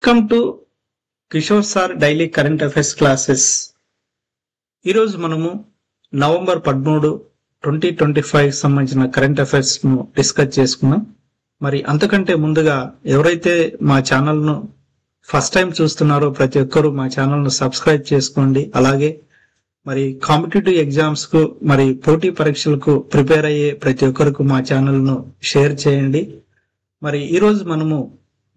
Welcome to Kishore sir daily current affairs classes. ఈరోజు మనము November 13, 2025 సంబంధించిన కరెంట్ అఫైర్స్ ను డిస్కస్ చేసుకున్నాం. మరి అంతకంటే ముందుగా ఎవరైతే మా ఛానల్ ను ఫస్ట్ టైం చూస్తున్నారో ప్రతి ఒక్కరూ మా ఛానల్ ను సబ్స్క్రైబ్ చేసుకోండి. అలాగే మరి కాంపిటేటివ్ ఎగ్జామ్స్ కు మరి పోటీ పరీక్షలకు ప్రిపేర్ అయ్యే ప్రతి ఒక్కరికి మా ఛానల్ ను షేర్ చేయండి. మరి ఈరోజు మనము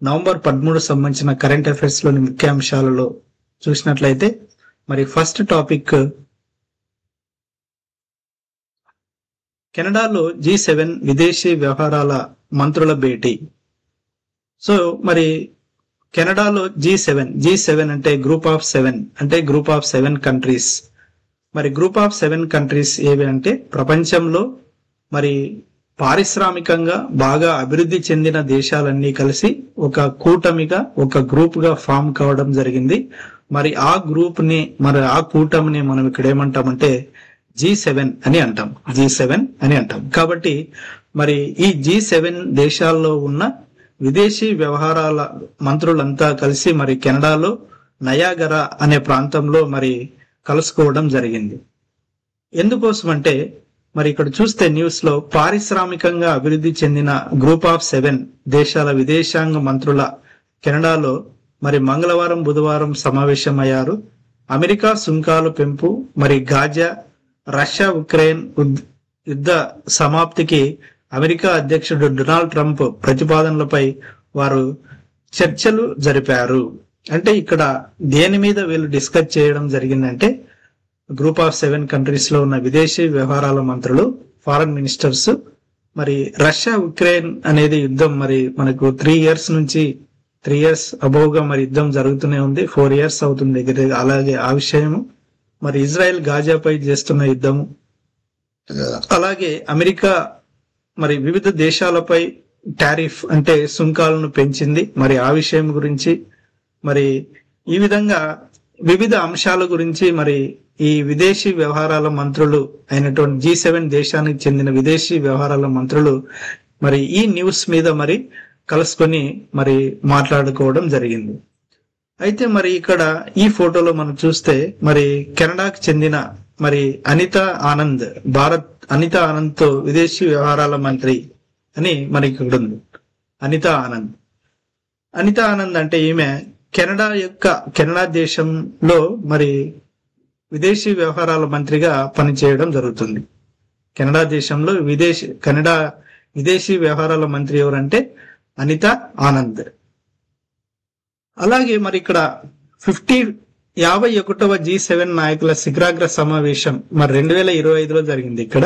నవంబర్ 13 సంబంధించిన కరెంట్ అఫైర్స్ లోని ముఖ్యాంశాలలో చూసినట్లయితే మరి ఫస్ట్ టాపిక్, కెనడాలో G7 విదేశీ వ్యవహారాల మంత్రుల భేటీ. సో మరి కెనడాలో G7 అంటే గ్రూప్ ఆఫ్ 7 అంటే గ్రూప్ ఆఫ్ 7 కంట్రీస్. మరి గ్రూప్ ఆఫ్ 7 కంట్రీస్ ఏవి అంటే ప్రపంచంలో మరి పారిశ్రామికంగా బాగా అభివృద్ధి చెందిన దేశాలన్నీ కలిసి ఒక కూటమిగా ఒక గ్రూప్ గా ఫామ్ కావడం జరిగింది. మరి ఆ కూటమిని మనం ఇక్కడ ఏమంటామంటే G7 అని అంటాం. కాబట్టి మరి ఈ G7 దేశాల్లో ఉన్న విదేశీ వ్యవహారాల మంత్రులంతా కలిసి మరి కెనడాలో నయాగరా అనే ప్రాంతంలో మరి కలుసుకోవడం జరిగింది. ఎందుకోసం అంటే మరి ఇక్కడ చూస్తే న్యూస్ లో పారిశ్రామికంగా అభివృద్ధి చెందిన గ్రూప్ ఆఫ్ 7 దేశాల విదేశాంగ మంత్రుల కెనడాలో మరి మంగళవారం బుధవారం సమావేశమయ్యారు. అమెరికా సుంకాలు పెంపు, మరి గాజా, రష్యా ఉక్రెయిన్ యుద్ధ సమాప్తికి అమెరికా అధ్యక్షుడు డొనాల్డ్ ట్రంప్ ప్రతిపాదనలపై వారు చర్చలు జరిపారు. అంటే ఇక్కడ దేని మీద వీళ్ళు డిస్కస్ చేయడం జరిగిందంటే గ్రూప్ ఆఫ్ 7 కంట్రీస్ లో ఉన్న విదేశీ వ్యవహారాల మంత్రులు, ఫారెన్ మినిస్టర్స్ మరి రష్యా ఉక్రెయిన్ అనేది యుద్ధం మరి మనకు 3 ఇయర్స్ అబౌవ్ గా మరి యుద్ధం జరుగుతూనే ఉంది. 4 ఇయర్స్ అవుతుంది దగ్గర. అలాగే ఆ విషయము మరి ఇజ్రాయెల్ గాజాపై చేస్తున్న యుద్ధము, అలాగే అమెరికా మరి వివిధ దేశాలపై టారిఫ్ అంటే సుంకాలను పెంచింది. మరి ఆ విషయం గురించి మరి ఈ విధంగా వివిధ అంశాల గురించి మరి ఈ విదేశీ వ్యవహారాల మంత్రులు అయినటువంటి G7 దేశానికి చెందిన విదేశీ వ్యవహారాల మంత్రులు మరి ఈ న్యూస్ మీద మరి కలుసుకొని మరి మాట్లాడుకోవడం జరిగింది. అయితే మరి ఇక్కడ ఈ ఫోటోలో మనం చూస్తే మరి కెనడాకు చెందిన మరి అనితా ఆనంద్ తో విదేశీ వ్యవహారాల మంత్రి అని మనకి ఇక్కడ ఉంది. అనితా ఆనంద్ అంటే ఈమె కెనడా దేశంలో మరి విదేశీ వ్యవహారాల మంత్రిగా పనిచేయడం జరుగుతుంది. కెనడా దేశంలో విదేశీ వ్యవహారాల మంత్రి ఎవరంటే అనితా ఆనంద్. అలాగే మరి ఇక్కడ 51వ G7 నాయకుల శిఖరాగ్ర సమావేశం మరి 2025లో జరిగింది. ఇక్కడ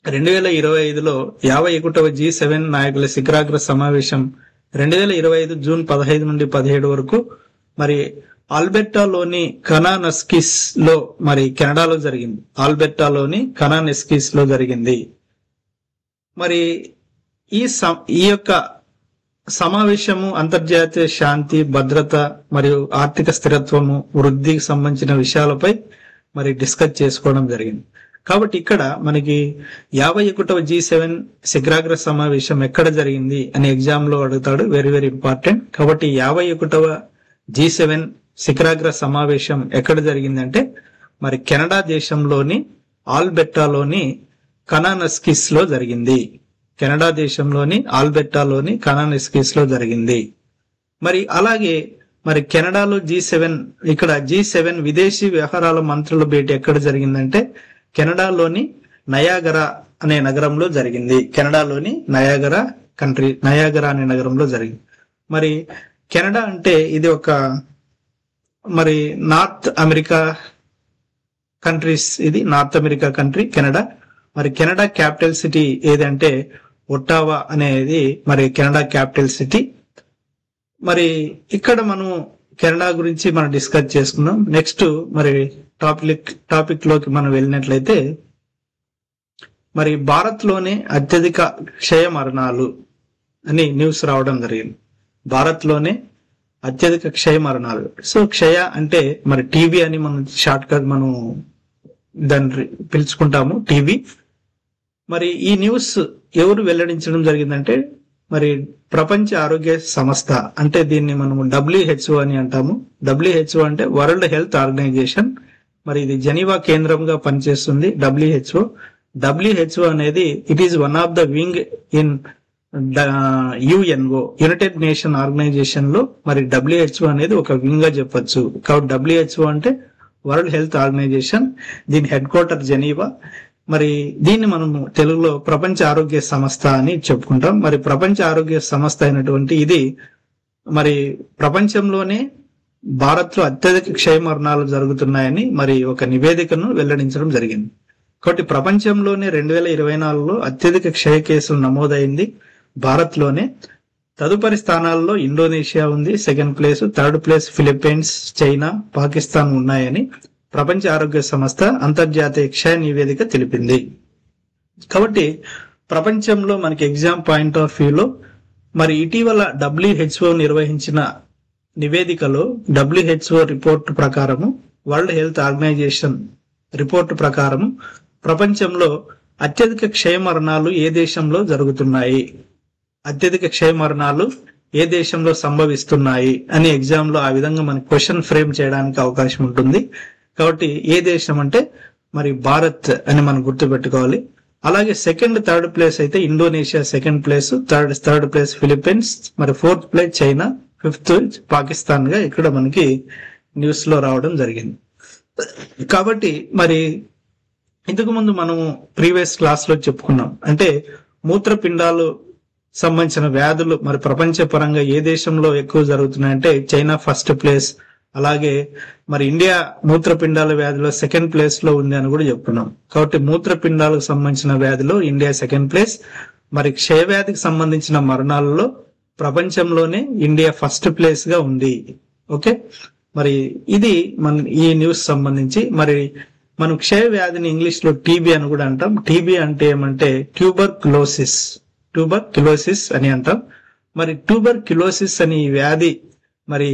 2025లో 51వ G7 నాయకుల శిఖరాగ్ర సమావేశం 2025 జూన్ 15 నుండి 17 వరకు మరి ఆల్బెర్టాలోని కనానెస్కిస్ లో మరి కెనడాలో జరిగింది. మరి ఈ యొక్క సమావేశము అంతర్జాతీయ శాంతి, భద్రత మరియు ఆర్థిక స్థిరత్వము, వృద్ధికి సంబంధించిన విషయాలపై మరి డిస్కస్ చేసుకోవడం జరిగింది. కాబట్టి ఇక్కడ మనకి 51వ G7 శిఖరాగ్ర సమావేశం ఎక్కడ జరిగింది అని ఎగ్జామ్ లో అడుగుతాడు. Very very important. కాబట్టి 51వ G7 శిఖరాగ్ర సమావేశం ఎక్కడ జరిగిందంటే మరి కెనడా దేశంలోని ఆల్బెర్టాలోని కనానెస్కిస్ లో జరిగింది. మరి అలాగే మరి కెనడాలో G7 విదేశీ వ్యవహారాల మంత్రుల భేటీ ఎక్కడ జరిగిందంటే కెనడాలోని నయాగరా అనే నగరంలో జరిగింది. నయాగరా అనే నగరంలో జరిగింది. మరి కెనడా అంటే ఇది ఒక మరి నార్త్ అమెరికా కంట్రీ కెనడా. మరి కెనడా క్యాపిటల్ సిటీ ఏదంటే ఒట్టావా అనేది మరి కెనడా క్యాపిటల్ సిటీ. మరి ఇక్కడ మనం కెనడా గురించి మనం డిస్కస్ చేసుకున్నాం. నెక్స్ట్ మరి టాపిక్ లోకి మనం వెళ్ళినట్లయితే మరి భారత్ లోనే అత్యధిక క్షయ మరణాలు అని న్యూస్ రావడం జరిగింది. భారత్ లోనే అత్యధిక క్షయ మరణాలు. సో క్షయ అంటే మరి టీబీ అని మనం షార్ట్ కట్ మనం దాన్ని పిలుచుకుంటాము, టీబీ. మరి ఈ న్యూస్ ఎవరు వెల్లడించడం జరిగిందంటే మరి ప్రపంచ ఆరోగ్య సంస్థ అంటే దీన్ని మనము WHO అని అంటాము. WHO అంటే వరల్డ్ హెల్త్ ఆర్గనైజేషన్. మరి ఇది జెనీవా కేంద్రంగా పనిచేస్తుంది WHO. WHO అనేది it is one of the wing in UNO, United Nation Organisation లో మరి WHO అనేది ఒక వింగ్ గా చెప్పొచ్చు. కాబట్టి WHO అంటే వరల్డ్ హెల్త్ ఆర్గనైజేషన్, దీని హెడ్ క్వార్టర్ జెనీవా. మరి దీన్ని మనము తెలుగులో ప్రపంచ ఆరోగ్య సంస్థ అని చెప్పుకుంటాం. మరి ప్రపంచ ఆరోగ్య సంస్థ అయినటువంటి ఇది మరి ప్రపంచంలోనే భారత్ లో అత్యధిక క్షయ మరణాలు జరుగుతున్నాయని మరి ఒక నివేదికను వెల్లడించడం జరిగింది. కాబట్టి ప్రపంచంలోనే 2024లో అత్యధిక క్షయ కేసులు నమోదైంది భారత్ లోనే. తదుపరి స్థానాల్లో ఇండోనేషియా ఉంది second place, third place Philippines, China, Pakistan ఉన్నాయని ప్రపంచ ఆరోగ్య సంస్థ అంతర్జాతీయ క్షయ నివేదిక తెలిపింది. కాబట్టి ప్రపంచంలో మనకి ఎగ్జామ్ పాయింట్ ఆఫ్ వ్యూలో మరి ఇటీవల WHO నిర్వహించిన నివేదికలో WHO రిపోర్ట్ ప్రకారము, వరల్డ్ హెల్త్ ఆర్గనైజేషన్ రిపోర్ట్ ప్రకారము ప్రపంచంలో అత్యధిక క్షయ మరణాలు ఏ దేశంలో జరుగుతున్నాయి, అత్యధిక క్షయ మరణాలు ఏ దేశంలో సంభవిస్తున్నాయి అని ఎగ్జామ్ లో ఆ విధంగా మనకి క్వశ్చన్ ఫ్రేమ్ చేయడానికి అవకాశం ఉంటుంది. కాబట్టి ఏ దేశం అంటే మరి భారత్ అని మనం గుర్తుపెట్టుకోవాలి. అలాగే సెకండ్ థర్డ్ ప్లేస్ అయితే Indonesia second place, third place Philippines, మరి fourth place China, fifth Pakistan గా ఇక్కడ మనకి న్యూస్ లో రావడం జరిగింది. కాబట్టి మరి ఇంతకు ముందు మనము ప్రీవియస్ క్లాస్ లో చెప్పుకున్నాం, అంటే మూత్రపిండాలు సంబంధించిన వ్యాధులు మరి ప్రపంచ పరంగా ఏ దేశంలో ఎక్కువ జరుగుతున్నాయంటే చైనా ఫస్ట్ ప్లేస్, అలాగే మరి ఇండియా మూత్రపిండాల వ్యాధిలో సెకండ్ ప్లేస్ లో ఉంది అని కూడా చెప్పుకున్నాం. కాబట్టి మూత్రపిండాలకు సంబంధించిన వ్యాధిలో ఇండియా సెకండ్ ప్లేస్, మరి క్షయ వ్యాధికి సంబంధించిన మరణాలలో ప్రపంచంలోనే ఇండియా ఫస్ట్ ప్లేస్ గా ఉంది. ఓకే, మరి ఇది మన ఈ న్యూస్ సంబంధించి. మరి మనం క్షయ వ్యాధిని ఇంగ్లీష్ లో టీబీ అని కూడా అంటాం. టీబీ అంటే ఏమంటే ట్యూబర్క్యులోసిస్ అని అంటాం. మరి ట్యూబర్క్యులోసిస్ అనే ఈ వ్యాధి మరి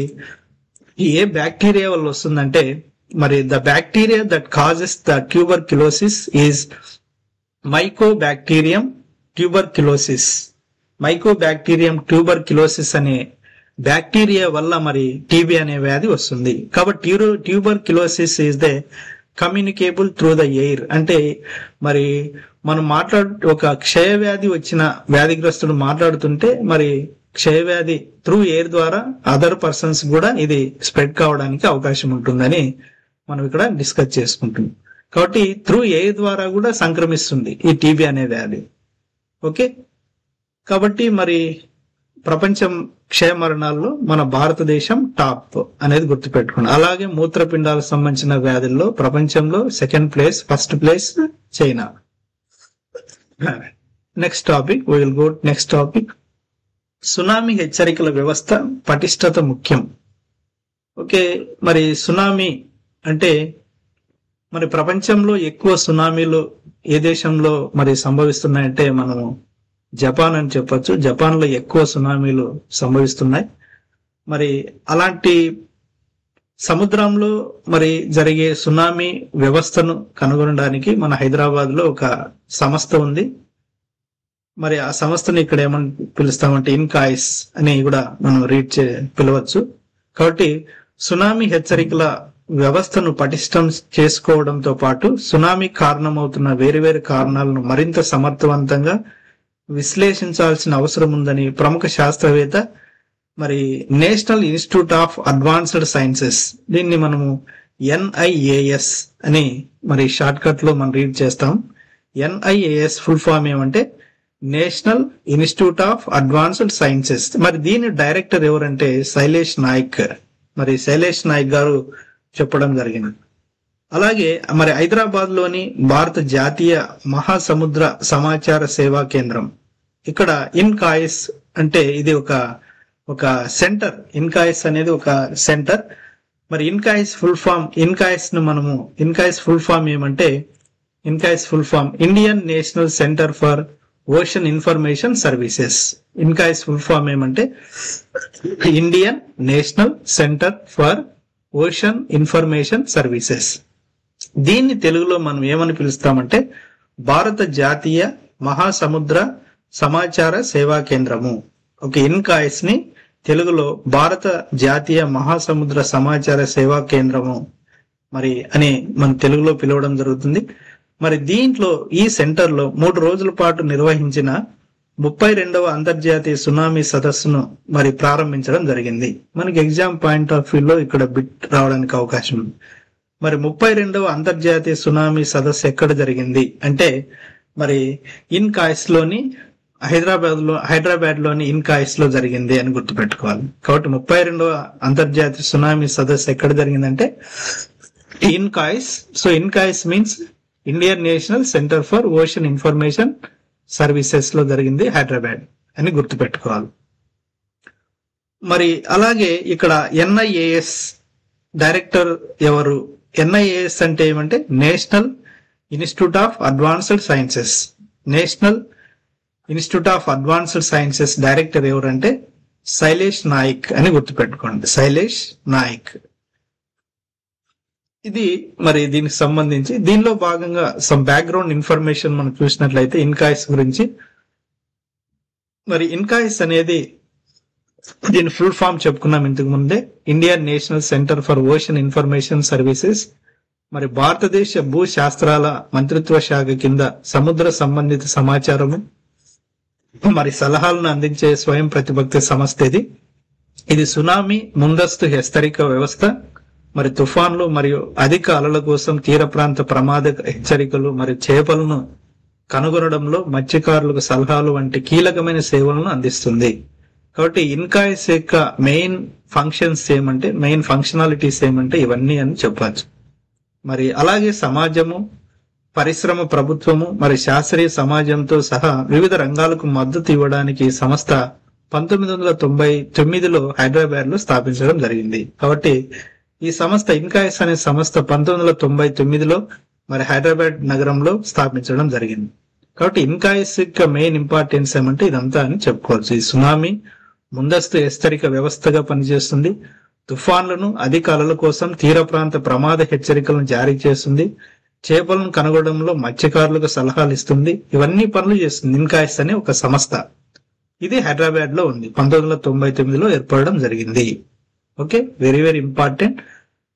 ఏ బ్యాక్టీరియా వల్ల వస్తుందంటే మరి the bacteria that causes the tuberculosis is Mycobacterium tuberculosis అనే బ్యాక్టీరియా వల్ల మరి టీబీ అనే వ్యాధి వస్తుంది. కాబట్టి tuberculosis is the communicable through the air. అంటే మరి మనం ఒక క్షయ వ్యాధి వచ్చిన వ్యాధిగ్రస్తుడు మాట్లాడుతుంటే మరి క్షయ వ్యాధి త్రూ ఎయిర్ ద్వారా అదర్ పర్సన్స్ కూడా ఇది స్ప్రెడ్ కావడానికి అవకాశం ఉంటుందని మనం ఇక్కడ డిస్కస్ చేసుకుంటున్నాం. కాబట్టి త్రూ ఎయిర్ ద్వారా కూడా సంక్రమిస్తుంది ఈ టీబీ అనే వ్యాధి. ఓకే, కాబట్టి మరి ప్రపంచం క్షయ మరణాల్లో మన భారతదేశం టాప్ అనేది గుర్తుపెట్టుకోండి. అలాగే మూత్రపిండాలకు సంబంధించిన వ్యాధుల్లో ప్రపంచంలో second place, first place China. Next topic, we will go next topic. Tsunami హెచ్చరికల వ్యవస్థ పటిష్టత ముఖ్యం. ఓకే, మరి సునామీ అంటే మరి ప్రపంచంలో ఎక్కువ సునామీలు ఏ దేశంలో మరి సంభవిస్తున్నాయంటే మనము జపాన్ అని చెప్పొచ్చు. జపాన్ లో ఎక్కువ సునామీలు సంభవిస్తున్నాయి. మరి అలాంటి సముద్రంలో మరి జరిగే సునామీ వ్యవస్థను కనుగొనడానికి మన హైదరాబాద్ లో ఒక సంస్థ ఉంది. మరి ఆ సంస్థని ఇక్కడ ఏమని పిలుస్తామంటే ఇన్కాయిస్ అని కూడా మనం పిలవచ్చు. కాబట్టి సునామీ హెచ్చరికల వ్యవస్థను పటిష్టం చేసుకోవడంతో పాటు సునామీ కారణమవుతున్న వేరువేరు కారణాలను మరింత సమర్థవంతంగా విశ్లేషించాల్సిన అవసరం ఉందని ప్రముఖ శాస్త్రవేత్త మరి national institute of advanced sciences, దీన్ని మనము NIAS అని మరి షార్ట్ కట్ లో మనం రీడ్ చేస్తాం. NIAS ఫుల్ ఫామ్ ఏమంటే national institute of advanced sciences. మరి దీని డైరెక్టర్ ఎవరంటే శైలేష్ నాయక్. మరి శైలేష్ నాయక్ గారు చెప్పడం జరిగింది. అలాగే మరి హైదరాబాద్ లోని భారత జాతీయ మహాసముద్ర సమాచార సేవా కేంద్రం, ఇక్కడ ఇన్కాయిస్ అంటే ఇది ఒక సెంటర్. ఇన్కాయిస్ అనేది ఒక సెంటర్. మరి ఇన్కాయిస్ ఫుల్ ఫామ్ ఏమంటే INCOIS full form Indian National centre for Ocean Information Services. INCOIS full form ఏమంటే Indian National centre for Ocean Information Services. దీన్ని తెలుగులో మనం ఏమని పిలుస్తామంటే భారత జాతీయ మహాసముద్ర సమాచార సేవా కేంద్రము. ఒక ఇన్కాయిస్ ని తెలుగులో భారత జాతీయ మహాసముద్ర సమాచార సేవా కేంద్రము మరి అని మన తెలుగులో పిలవడం జరుగుతుంది. మరి దీంట్లో ఈ సెంటర్ లో 3 రోజుల పాటు నిర్వహించిన 32వ అంతర్జాతీయ సునామీ సదస్సును మరి ప్రారంభించడం జరిగింది. మనకి ఎగ్జామ్ పాయింట్ ఆఫ్ వ్యూ లో ఇక్కడ బిట్ రావడానికి అవకాశం ఉంది. మరి 32వ అంతర్జాతీయ సునామీ సదస్సు ఎక్కడ జరిగింది అంటే మరి ఇన్కాయిస్ లోని హైదరాబాద్ లోని ఇన్కాయిస్ లో జరిగింది అని గుర్తుపెట్టుకోవాలి. కాబట్టి 32వ అంతర్జాతీయ సునామీ సదస్సు ఎక్కడ జరిగిందంటే INCOIS. So INCOIS means Indian National centre for Ocean Information services లో జరిగింది, హైదరాబాద్ అని గుర్తుపెట్టుకోవాలి. మరి అలాగే ఇక్కడ ఎన్ఐఏఎస్ డైరెక్టర్ ఎవరు? ఎన్ఐఏఎస్ అంటే ఏమంటే national institute of advanced sciences. National institute of advanced sciences director ఎవరంటే శైలేష్ నాయక్ అని గుర్తుపెట్టుకోండి, శైలేష్ నాయక్. ఇది మరి దీనికి సంబంధించి దీనిలో భాగంగా సమ్ బ్యాక్గ్రౌండ్ ఇన్ఫర్మేషన్ మనం చూసినట్లయితే ఇన్కాయిస్ గురించి. మరి ఇన్కాయిస్ అనేది దీని ఫుల్ ఫామ్ చెప్పుకున్నాం ఇంతకు ముందే, Indian National centre for Ocean Information services. మరి భారతదేశ భూ శాస్త్రాల మంత్రిత్వ శాఖ కింద సముద్ర సంబంధిత సమాచారము మరి సలహాలను అందించే స్వయం ప్రతిపత్తి సంస్థ ఇది. ఇది సునామీ ముందస్తు హెచ్చరిక వ్యవస్థ, మరి తుఫాన్లు మరియు అధిక అలల కోసం తీర ప్రాంత ప్రమాద హెచ్చరికలు మరియు చేపలను కనుగొనడంలో మత్స్యకారులకు సలహాలు వంటి కీలకమైన సేవలను అందిస్తుంది. కాబట్టి ఇన్కాయిస్ యొక్క మెయిన్ ఫంక్షనాలిటీస్ ఏమంటే ఇవన్నీ అని చెప్పచ్చు. మరి అలాగే సమాజము, పరిశ్రమ, ప్రభుత్వము మరి శాస్త్రీయ సమాజంతో సహా వివిధ రంగాలకు మద్దతు ఇవ్వడానికి ఈ సంస్థ 1999లో హైదరాబాద్ లో స్థాపించడం జరిగింది. కాబట్టి ఈ సంస్థ ఇన్కాయిస్ అనే సంస్థ 1999లో మరి హైదరాబాద్ నగరంలో స్థాపించడం జరిగింది. కాబట్టి ఇన్కాయిస్ యొక్క మెయిన్ ఇంపార్టెన్స్ ఏమంటే ఇదంతా అని చెప్పుకోవచ్చు. ఈ సునామీ ముందస్తు హెచ్చరిక వ్యవస్థగా పనిచేస్తుంది, తుఫాన్లను, అధిక అలల కోసం తీర ప్రాంత ప్రమాద హెచ్చరికలను జారీ చేస్తుంది, చేపలను కనుగొనడంలో మత్స్యకారులకు సలహాలు ఇస్తుంది. ఇవన్నీ పనులు చేస్తుంది ఇన్కాయిస్ అనే ఒక సంస్థ. ఇది హైదరాబాద్ లో ఉంది, 1999లో ఏర్పడడం జరిగింది. Okay, very very important.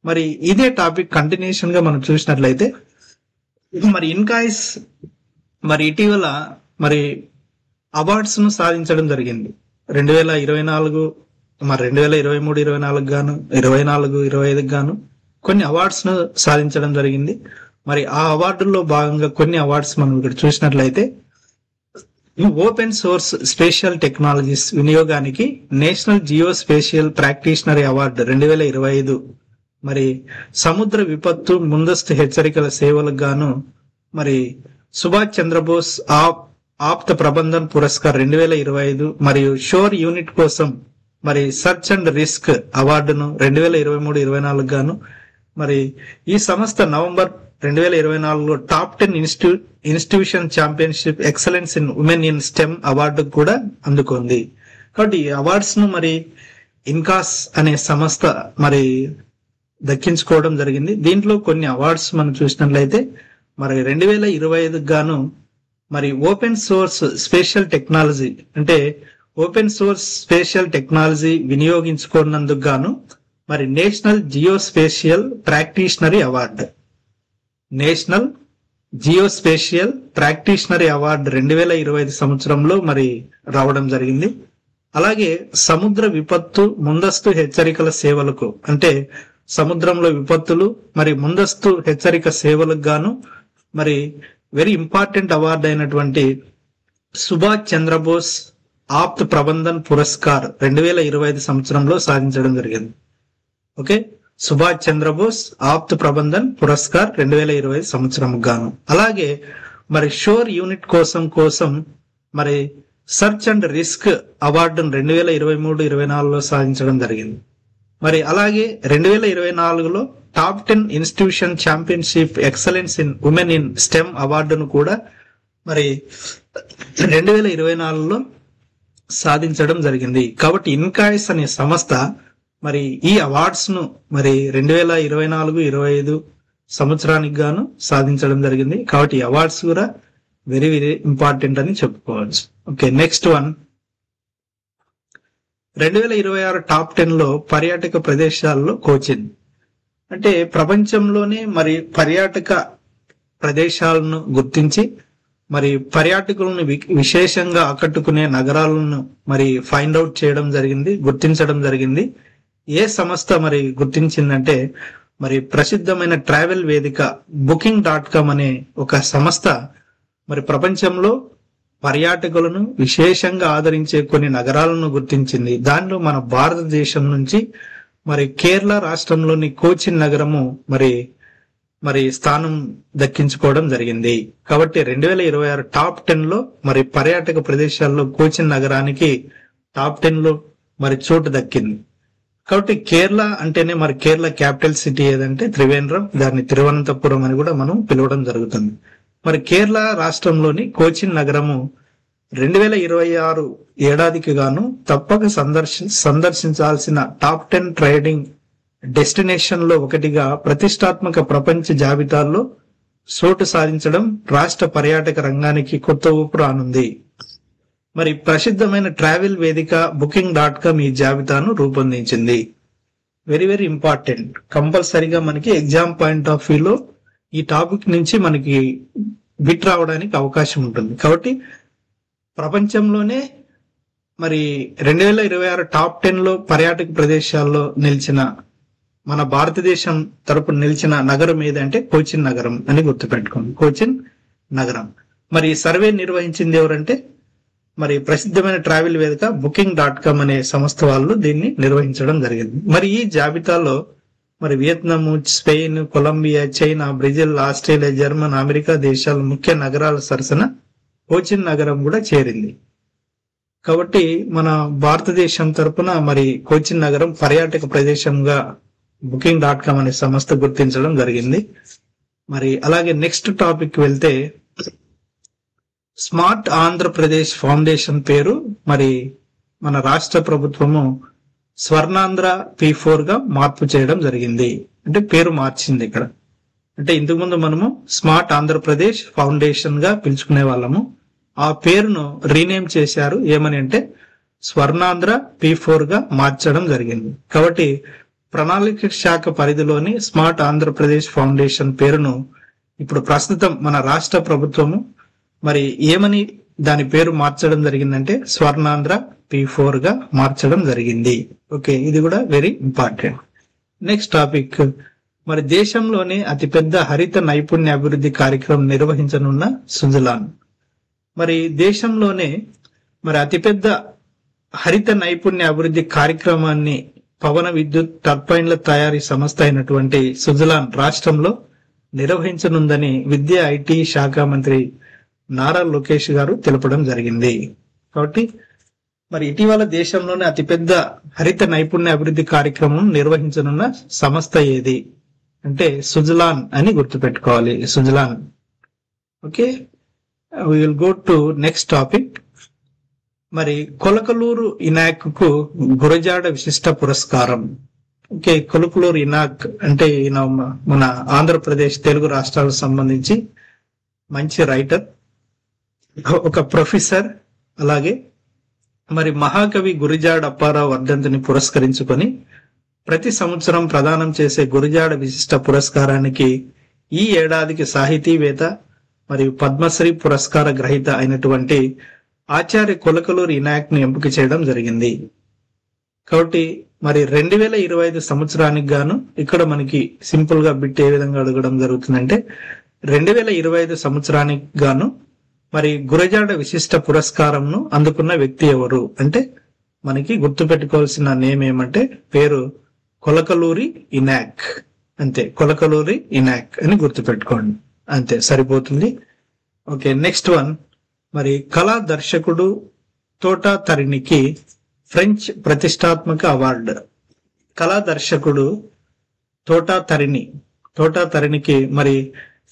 మరి ఇదే టాపిక్ కంటిన్యూషన్ గా మనం చూసినట్లయితే మరి ఇన్కాయిస్ మరి ఇటీవల మరి అవార్డ్స్ ను సాధించడం జరిగింది. 2024 మరి 2023-24 గాను 24-25 గాను కొన్ని అవార్డ్స్ ను సాధించడం జరిగింది. మరి ఆ అవార్డుల్లో భాగంగా కొన్ని అవార్డ్స్ మనం ఇక్కడ చూసినట్లయితే ఓపెన్ సోర్స్ స్పేషియల్ టెక్నాలజీస్ వినియోగానికి national geospatial practitioner award 2025, మరి సముద్ర విపత్తు ముందస్తు హెచ్చరికల సేవలకు గాను మరి సుభాష్ చంద్రబోస్ ఆప్త ప్రబంధన్ పురస్కార్ 2025 మరియు షోర్ యూనిట్ కోసం మరి సర్చ్ అండ్ రిస్క్ అవార్డును 2023-24 గాను మరి ఈ సంస్థ నవంబర్ 2024లో top 10 institution championship excellence in women in STEM award కూడా అందుకుంది. కాబట్టి ఈ అవార్డ్స్ ను మరి ఇన్కాస్ అనే సంస్థ మరి దక్కించుకోవడం జరిగింది. దీంట్లో కొన్ని అవార్డ్స్ మనం చూసినట్లయితే మరి 2025 గాను మరి ఓపెన్ సోర్స్ స్పేషియల్ టెక్నాలజీ అంటే ఓపెన్ సోర్స్ స్పేషియల్ టెక్నాలజీ వినియోగించుకున్నందుకు గాను మరి national geospatial practitioner award, national geospatial practitioner award 2025 సంవత్సరంలో మరి రావడం జరిగింది. అలాగే సముద్ర విపత్తు ముందస్తు హెచ్చరికల సేవలకు అంటే సముద్రంలో విపత్తులు మరి ముందస్తు హెచ్చరిక సేవలకు గాను మరి వెరీ ఇంపార్టెంట్ అవార్డు అయినటువంటి సుభాష్ చంద్రబోస్ ఆప్త ప్రబంధన్ పురస్కార్ 2025 సంవత్సరంలో సాధించడం జరిగింది. ఓకే, సుభాష్ చంద్రబోస్ ఆప్త ప్రబంధన్ పురస్కార్ 2025 సంవత్సరం గాను. అలాగే మరి షోర్ యూనిట్ కోసం మరి సర్చ్ అండ్ రిస్క్ అవార్డును 2023-24లో సాధించడం జరిగింది. మరి అలాగే 2024లో top 10 institution championship excellence in women in STEM అవార్డును కూడా మరి 2024లో సాధించడం జరిగింది. కాబట్టి ఇన్కాయిస్ అనే సంస్థ మరి ఈ అవార్డ్స్ ను మరి 2024-25 సంవత్సరానికి గాను సాధించడం జరిగింది. కాబట్టి ఈ అవార్డ్స్ కూడా వెరీ వెరీ ఇంపార్టెంట్ అని చెప్పుకోవచ్చు. ఓకే, నెక్స్ట్ వన్ 2026 టాప్ 10 లో పర్యాటక ప్రదేశాల్లో కోచిన్. అంటే ప్రపంచంలోనే మరి పర్యాటక ప్రదేశాలను గుర్తించి మరి పర్యాటకులను విశేషంగా ఆకట్టుకునే నగరాలను మరి ఫైండ్ అవుట్ చేయడం జరిగింది, గుర్తించడం జరిగింది. ఏ సంస్థ మరి గుర్తించిందంటే మరి ప్రసిద్ధమైన ట్రావెల్ వేదిక Booking.com అనే ఒక సంస్థ మరి ప్రపంచంలో పర్యాటకులను విశేషంగా ఆదరించే కొన్ని నగరాలను గుర్తించింది. దానిలో మన భారతదేశం నుంచి మరి కేరళ రాష్ట్రంలోని కోచిన్ నగరము మరి స్థానం దక్కించుకోవడం జరిగింది. కాబట్టి 2026 టాప్ 10 లో మరి పర్యాటక ప్రదేశాల్లో కోచిన్ నగరానికి టాప్ 10 లో మరి చోటు దక్కింది. కాబట్టి కేరళ అంటేనే మరి కేరళ క్యాపిటల్ సిటీ ఏదంటే త్రివేంద్రం, దాన్ని తిరువనంతపురం అని కూడా మనం పిలవడం జరుగుతుంది. మరి కేరళ రాష్ట్రంలోని కోచిన్ నగరము 2026 ఏడాదికి గాను తప్పక సందర్శించాల్సిన టాప్ 10 ట్రేడింగ్ డెస్టినేషన్ లో ఒకటిగా ప్రతిష్టాత్మక ప్రపంచ జాబితాల్లో చోటు సాధించడం రాష్ట్ర పర్యాటక రంగానికి కొత్త ఊపు రానుంది. మరి ప్రసిద్ధమైన ట్రావెల్ వేదిక Booking.com ఈ జాబితాను రూపొందించింది. వెరీ వెరీ ఇంపార్టెంట్, కంపల్సరీగా మనకి ఎగ్జామ్ పాయింట్ ఆఫ్ వ్యూలో ఈ టాపిక్ నుంచి మనకి బిట్ రావడానికి అవకాశం ఉంటుంది. కాబట్టి ప్రపంచంలోనే మరి 2026 టాప్ 10 లో పర్యాటక ప్రదేశాల్లో నిలిచిన మన భారతదేశం తరపున నిలిచిన నగరం ఏదంటే కోచిన్ నగరం అని గుర్తుపెట్టుకోండి. కోచిన్ నగరం. మరి సర్వే నిర్వహించింది ఎవరంటే మరి ప్రసిద్ధమైన ట్రావెల్ వేదిక Booking.com అనే సంస్థ వాళ్ళు దీన్ని నిర్వహించడం జరిగింది. మరి ఈ జాబితాలో మరి Vietnam, Spain, Colombia, China, Brazil, Australia, German, America దేశాల ముఖ్య నగరాల సరసన కోచిన్ నగరం కూడా చేరింది. కాబట్టి మన భారతదేశం తరపున మరి కోచిన్ నగరం పర్యాటక ప్రదేశంగా Booking.com అనే సంస్థ గుర్తించడం జరిగింది. మరి అలాగే నెక్స్ట్ టాపిక్ వెళ్తే స్మార్ట్ ఆంధ్రప్రదేశ్ ఫౌండేషన్ పేరు మరి మన రాష్ట్ర ప్రభుత్వము స్వర్ణాంధ్ర P4 గా మార్పు చేయడం జరిగింది. అంటే పేరు మార్చింది ఇక్కడ. అంటే ఇంతకుముందు మనము స్మార్ట్ ఆంధ్రప్రదేశ్ ఫౌండేషన్ గా పిలుచుకునే వాళ్ళము. ఆ పేరును రీనేమ్ చేశారు. ఏమని అంటే స్వర్ణాంధ్ర P4 గా మార్చడం జరిగింది. కాబట్టి ప్రణాళిక శాఖ పరిధిలోని స్మార్ట్ ఆంధ్రప్రదేశ్ ఫౌండేషన్ పేరును ఇప్పుడు ప్రస్తుతం మన రాష్ట్ర ప్రభుత్వము మరి ఏమని దాని పేరు మార్చడం జరిగిందంటే స్వర్ణాంధ్ర P4 గా మార్చడం జరిగింది. ఓకే, ఇది కూడా వెరీ ఇంపార్టెంట్. నెక్స్ట్ టాపిక్ మరి దేశంలోనే అతిపెద్ద హరిత నైపుణ్య అభివృద్ధి కార్యక్రమం నిర్వహించనున్న సుజలాన్. మరి దేశంలోనే మరి అతిపెద్ద హరిత నైపుణ్య అభివృద్ధి కార్యక్రమాన్ని పవన విద్యుత్ టర్బైన్ల తయారీ సంస్థ అయినటువంటి సుజలాన్ రాష్ట్రంలో నిర్వహించనుందని విద్యా ఐటీ శాఖ మంత్రి నారా లోకేష్ గారు తెలపడం జరిగింది. కాబట్టి మరి ఇటీవల దేశంలోనే అతిపెద్ద హరిత నైపుణ్య అభివృద్ధి కార్యక్రమం నిర్వహించనున్న సంస్థ ఏది అంటే సుజలాన్ అని గుర్తుపెట్టుకోవాలి. Suzlon. Okay, we will go to next topic. మరి కొలకలూరు ఇనాక్ కు గురజాడ విశిష్ట పురస్కారం. ఓకే, కొలకలూరు ఇనాక్ అంటే ఈయన మన ఆంధ్రప్రదేశ్ తెలుగు రాష్ట్రాలకు సంబంధించి మంచి రైటర్, ఒక ప్రొఫెసర్. అలాగే మరి మహాకవి గురజాడ అప్పారావు వర్ధంతిని పురస్కరించుకొని ప్రతి సంవత్సరం ప్రదానం చేసే గురజాడ విశిష్ట పురస్కారానికి ఈ ఏడాదికి సాహితీవేత్త మరియు పద్మశ్రీ పురస్కార గ్రహీత అయినటువంటి ఆచార్య కొలకలూరు ఇనాయక్ ను ఎంపిక చేయడం జరిగింది. కాబట్టి మరి 2025 సంవత్సరానికి గాను ఇక్కడ మనకి సింపుల్ గా బిట్ ఏ విధంగా అడగడం జరుగుతుందంటే 2025 సంవత్సరానికి గాను మరి గురజాడ విశిష్ట పురస్కారంను అందుకున్న వ్యక్తి ఎవరు అంటే మనకి గుర్తు పెట్టుకోవాల్సిన నేమ్ ఏమంటే పేరు కొలకలూరి ఇనాక్. అంతే, కొలకలూరి ఇనాక్ అని గుర్తు పెట్టుకోండి, అంతే సరిపోతుంది. ఓకే, నెక్స్ట్ వన్ మరి కళా దర్శకుడు తోటా తరినికి ఫ్రెంచ్ ప్రతిష్టాత్మక అవార్డు. కళా దర్శకుడు తోటా తరినికి మరి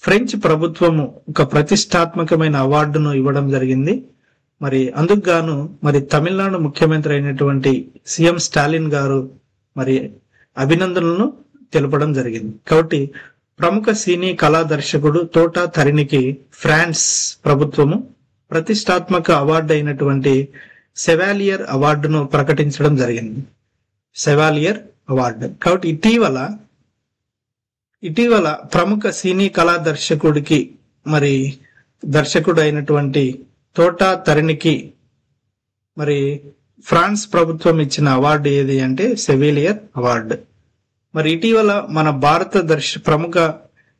ఫ్రెంచ్ ప్రభుత్వము ఒక ప్రతిష్టాత్మకమైన అవార్డును ఇవ్వడం జరిగింది. మరి అందుకు గాను మరి తమిళనాడు ముఖ్యమంత్రి అయినటువంటి సీఎం స్టాలిన్ గారు మరి అభినందనలను తెలపడం జరిగింది. కాబట్టి ప్రముఖ సినీ కళా దర్శకుడు తోట తరిణికి ఫ్రాన్స్ ప్రభుత్వము ప్రతిష్టాత్మక అవార్డు అయినటువంటి సెవాలియర్ అవార్డును ప్రకటించడం జరిగింది. సెవాలియర్ అవార్డు. కాబట్టి ఇటీవల ప్రముఖ సినీ కళా దర్శకుడికి మరి దర్శకుడు అయినటువంటి తోట తరిణికి మరి ఫ్రాన్స్ ప్రభుత్వం ఇచ్చిన అవార్డు ఏది అంటే సెవిలియర్ అవార్డు. మరి ఇటీవల మన భారత ప్రముఖ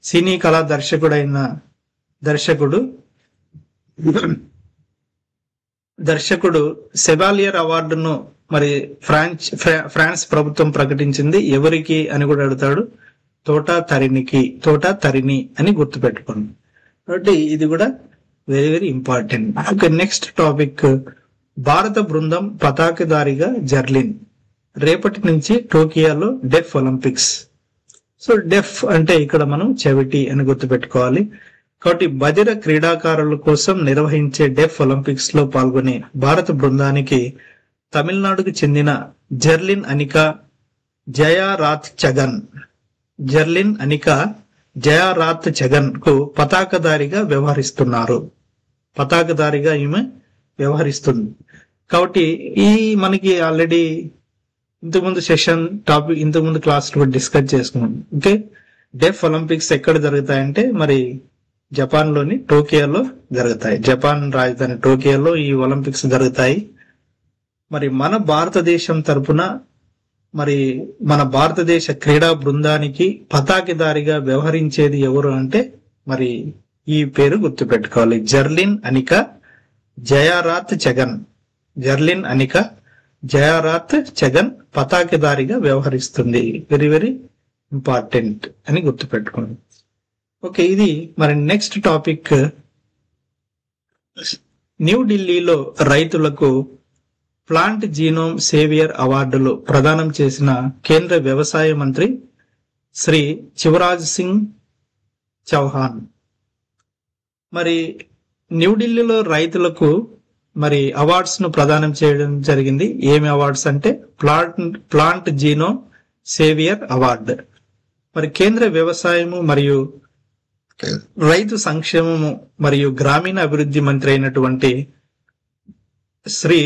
సినీ కళా దర్శకుడైన దర్శకుడు సెవాలియర్ అవార్డును మరి ఫ్రాన్స్ ప్రభుత్వం ప్రకటించింది. ఎవరికి అని కూడా అడుగుతాడు. తోట తరిణి అని గుర్తుపెట్టుకోండి. కాబట్టి ఇది కూడా very very important. Okay, next topic. భారత బృందం పతాకధారిగా జర్లిన్. రేపటి నుంచి టోకియోలో డెఫ్ ఒలింపిక్స్. సో డెఫ్ అంటే ఇక్కడ మనం చెవిటి అని గుర్తుపెట్టుకోవాలి. కాబట్టి బధిర క్రీడాకారుల కోసం నిర్వహించే డెఫ్ ఒలింపిక్స్ లో పాల్గొనే భారత బృందానికి తమిళనాడుకు చెందిన జర్లిన్ అనికా జయారాత్ చగన్ కు పతాకధారిగా ఈమె వ్యవహరిస్తుంది. కాబట్టి ఈ మనకి ఆల్రెడీ ఇంతకుముందు క్లాస్ లో డిస్కస్ చేసుకున్నాం. ఓకే, డెఫ్ ఒలింపిక్స్ ఎక్కడ జరుగుతాయంటే మరి జపాన్ లోని టోకియోలో జరుగుతాయి. జపాన్ రాజధాని టోకియోలో ఈ ఒలింపిక్స్ జరుగుతాయి. మరి మన భారతదేశం తరపున మరి మన భారతదేశ క్రీడా బృందానికి పతాకధారిగా వ్యవహరించేది ఎవరు అంటే మరి ఈ పేరు గుర్తుపెట్టుకోవాలి. జర్లిన్ అనికా జయారాత్ చగన్ పతాకధారిగా వ్యవహరిస్తుంది. వెరీ వెరీ ఇంపార్టెంట్ అని గుర్తుపెట్టుకోండి. ఓకే, ఇది మరి నెక్స్ట్ టాపిక్. న్యూఢిల్లీలో రైతులకు ప్లాంట్ జీనోమ్ సేవియర్ అవార్డులు ప్రదానం చేసిన కేంద్ర వ్యవసాయ మంత్రి శ్రీ శివరాజ్ సింగ్ చౌహాన్. మరి న్యూఢిల్లీలో రైతులకు మరి అవార్డ్స్ ను ప్రదానం చేయడం జరిగింది. ఏమి అవార్డ్స్ అంటే ప్లాంట్ జీనోమ్ సేవియర్ అవార్డు. మరి కేంద్ర వ్యవసాయము మరియు రైతు సంక్షేమము మరియు గ్రామీణ అభివృద్ధి మంత్రి అయినటువంటి శ్రీ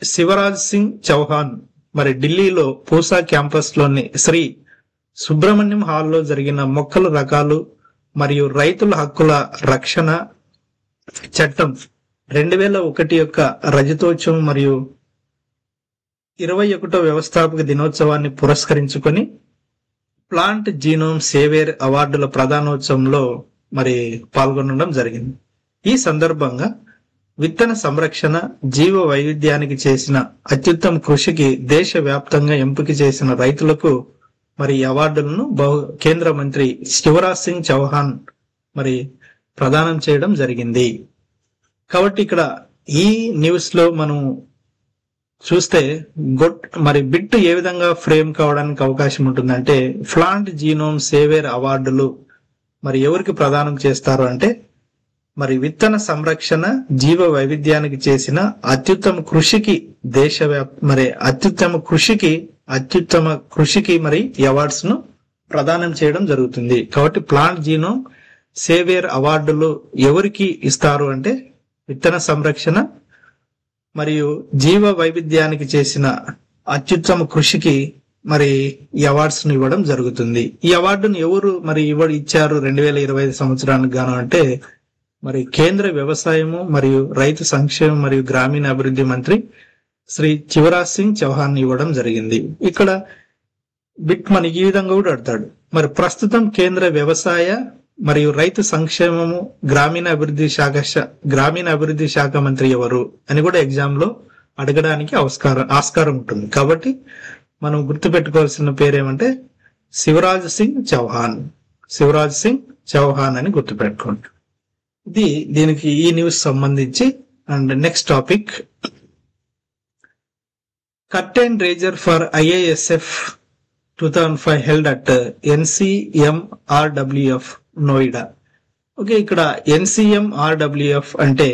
శివరాజ్ సింగ్ చౌహాన్ మరి ఢిల్లీలో పూసా క్యాంపస్ లోని శ్రీ సుబ్రహ్మణ్యం హాల్లో జరిగిన మొక్కల రకాలు మరియు రైతుల హక్కుల రక్షణ చట్టం 2001 యొక్క రజతోత్సవం మరియు 21వ వ్యవస్థాపక దినోత్సవాన్ని పురస్కరించుకొని ప్లాంట్ జీనోమ్ సేవియర్ అవార్డుల ప్రధానోత్సవంలో మరి పాల్గొనడం జరిగింది. ఈ సందర్భంగా విత్తన సంరక్షణ, జీవ వైవిధ్యానికి చేసిన అత్యుత్తమ కృషికి దేశవ్యాప్తంగా ఎంపిక చేసిన రైతులకు మరి అవార్డులను కేంద్ర మంత్రి శివరాజ్ సింగ్ చౌహాన్ మరి ప్రదానం చేయడం జరిగింది. కాబట్టి ఇక్కడ ఈ న్యూస్ లో మనం చూస్తే మరి బిట్ ఏ విధంగా ఫ్రేమ్ కావడానికి అవకాశం ఉంటుందంటే ప్లాంట్ జీనోమ్ సేవియర్ అవార్డులు మరి ఎవరికి ప్రదానం చేస్తారు అంటే మరి విత్తన సంరక్షణ, జీవ వైవిధ్యానికి చేసిన అత్యుత్తమ కృషికి మరి అవార్డ్స్ ను ప్రదానం చేయడం జరుగుతుంది. కాబట్టి ప్లాంట్ జీనోమ్ సేవియర్ అవార్డులు ఎవరికి ఇస్తారు అంటే విత్తన సంరక్షణ మరియు జీవ వైవిధ్యానికి చేసిన అత్యుత్తమ కృషికి మరి ఈ అవార్డ్స్ ను ఇవ్వడం జరుగుతుంది. ఈ అవార్డును ఎవరు మరి ఇచ్చారు 2025 సంవత్సరానికి గాను అంటే మరి కేంద్ర వ్యవసాయము మరియు రైతు సంక్షేమం మరియు గ్రామీణ అభివృద్ధి మంత్రి శ్రీ శివరాజ్ సింగ్ చౌహాన్ ఇవ్వడం జరిగింది. ఇక్కడ బిట్ మనకి ఈ విధంగా కూడా అడతాడు. మరి ప్రస్తుతం కేంద్ర వ్యవసాయ మరియు రైతు సంక్షేమము గ్రామీణ అభివృద్ధి శాఖ మంత్రి ఎవరు అని కూడా ఎగ్జామ్ లో అడగడానికి ఆస్కారం ఉంటుంది. కాబట్టి మనం గుర్తుపెట్టుకోవాల్సిన పేరేమంటే శివరాజ్ సింగ్ చౌహాన్ అని గుర్తుపెట్టుకోండి. దీనికి ఈ న్యూస్ సంబంధించి. And next topic, curtain raiser for IASF 2005 held at NCMRWF Noida. Okay, ఇక్కడ NCMRWF అంటే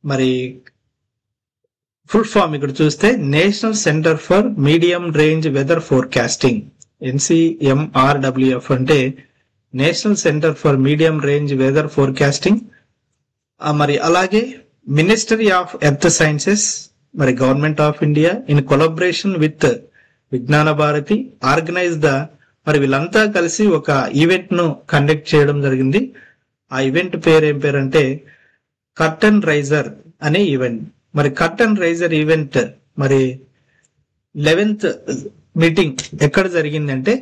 మరి ఫుల్ ఫామ్ ఇక్కడ చూస్తే National centre for medium range weather Forecasting. NCMRWF అంటే national centre for medium range weather Forecasting, మరి అలాగే మినిస్ట్రీ ఆఫ్ ఎర్త్ సైన్సెస్, మరి government of India in collaboration with Vijnana Bharati organise the, మరి వీళ్ళంతా కలిసి ఒక ఈవెంట్ ను కండక్ట్ చేయడం జరిగింది. ఆ ఈవెంట్ పేరు ఏం పేరంటే కర్టన్ రైజర్ అనే ఈవెంట్. మరి కర్టన్ రైజర్ ఈవెంట్ మరి 11th మీటింగ్ ఎక్కడ జరిగిందంటే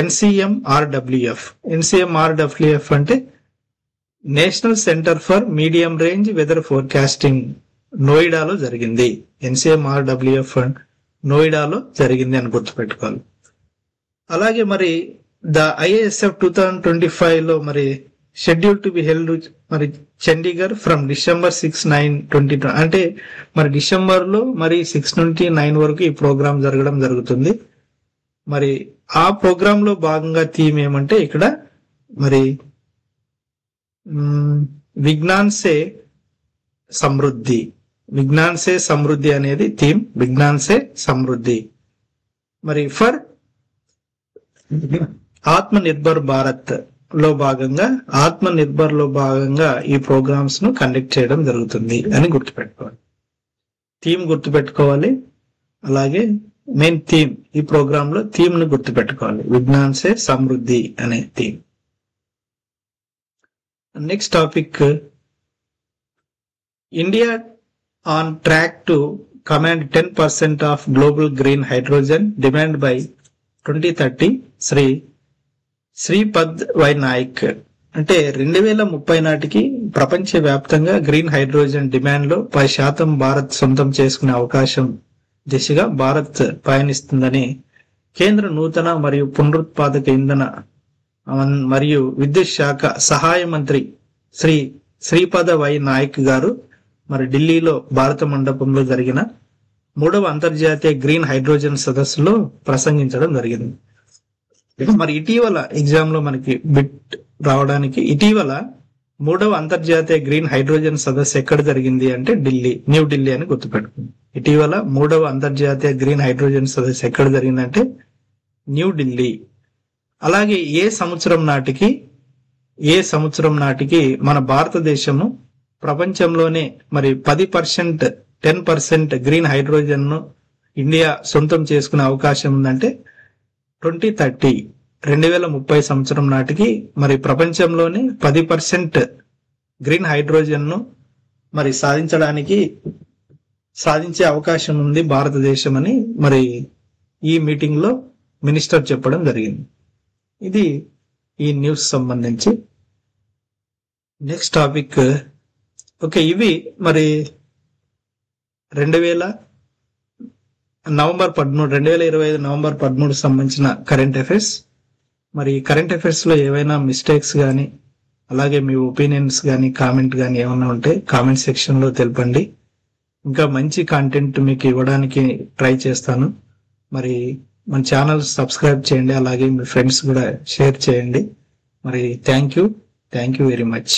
NCMRWF అంటే national centre for medium range weather forecasting నోయిడాలో జరిగింది. NCMRWF నోయిడాలో జరిగింది అని గుర్తుపెట్టుకోవాలి. అలాగే మరి ద IASF 2025 లో మరి షెడ్యూల్ టు బి హెల్డ్ మరి చండీగఢ్ ఫ్రమ్ December 6, 9, 2020 అంటే మరి డిసెంబర్ లో మరి 6 నుండి 9 వరకు ఈ ప్రోగ్రామ్ జరగడం జరుగుతుంది. మరి ఆ ప్రోగ్రామ్ లో భాగంగా థీమ్ ఏమంటే ఇక్కడ మరి విజ్ఞాన్ సే సమృద్ధి అనేది థీమ్. విజ్ఞాన్ సే సమృద్ధి. మరి ఫర్ ఆత్మ నిర్భర్ భారత్ లో భాగంగా ఈ ప్రోగ్రామ్స్ ను కండక్ట్ చేయడం జరుగుతుంది అని గుర్తుపెట్టుకోవాలి. థీమ్ గుర్తుపెట్టుకోవాలి. అలాగే మెయిన్ థీమ్, ఈ ప్రోగ్రామ్ లో థీమ్ ను గుర్తుపెట్టుకోవాలి. విజ్ఞాన్ సే సమృద్ధి అనే theme. Next topic, India on track to command 10% of global green hydrogen demand by 2030 Shripad Y Naik. అంటే 2030 నాటికి ప్రపంచ వ్యాప్తంగా గ్రీన్ హైడ్రోజన్ డిమాండ్ లో 10% భారత్ సొంతం చేసుకునే అవకాశం దిశగా భారత్ పయనిస్తుందని కేంద్ర నూతన మరియు పునరుత్పాదక ఇంధన మరియు విద్యుత్ శాఖ సహాయ మంత్రి శ్రీపద వై నాయక్ గారు మరి ఢిల్లీలో భారత మండపంలో జరిగిన 3వ అంతర్జాతీయ గ్రీన్ హైడ్రోజన్ సదస్సులో ప్రసంగించడం జరిగింది. మరి ఇటీవల ఎగ్జామ్ లో మనకి బిట్ రావడానికి, ఇటీవల 3వ అంతర్జాతీయ గ్రీన్ హైడ్రోజన్ సదస్సు ఎక్కడ జరిగింది అంటే న్యూఢిల్లీ అని గుర్తుపెట్టుకుంది. ఇటీవల 3వ అంతర్జాతీయ గ్రీన్ హైడ్రోజన్ సదస్సు ఎక్కడ జరిగిందంటే న్యూఢిల్లీ. అలాగే ఏ సంవత్సరం నాటికి మన భారతదేశము ప్రపంచంలోనే మరి 10% గ్రీన్ హైడ్రోజన్ ను ఇండియా సొంతం చేసుకునే అవకాశం ఉందంటే 2030 సంవత్సరం నాటికి మరి ప్రపంచంలోనే 10% గ్రీన్ హైడ్రోజన్ ను మరి సాధించే అవకాశం ఉంది భారతదేశం అని మరి ఈ మీటింగ్ లో మినిస్టర్ చెప్పడం జరిగింది. ఇది ఈ న్యూస్ సంబంధించి. నెక్స్ట్ టాపిక్, ఓకే, ఇవి మరి 2025 నవంబర్ 13 సంబంధించిన కరెంట్ అఫైర్స్. మరి కరెంట్ అఫైర్స్ లో ఏవైనా మిస్టేక్స్ కానీ అలాగే మీ ఒపీనియన్స్ కానీ కామెంట్ కానీ ఏమైనా ఉంటే కామెంట్ సెక్షన్ లో తెలపండి. ఇంకా మంచి కంటెంట్ మీకు ఇవ్వడానికి ట్రై చేస్తాను. మరి మన ఛానల్ సబ్స్క్రైబ్ చేయండి, అలాగే మీ ఫ్రెండ్స్ కూడా షేర్ చేయండి. మరి థ్యాంక్ యూ వెరీ మచ్.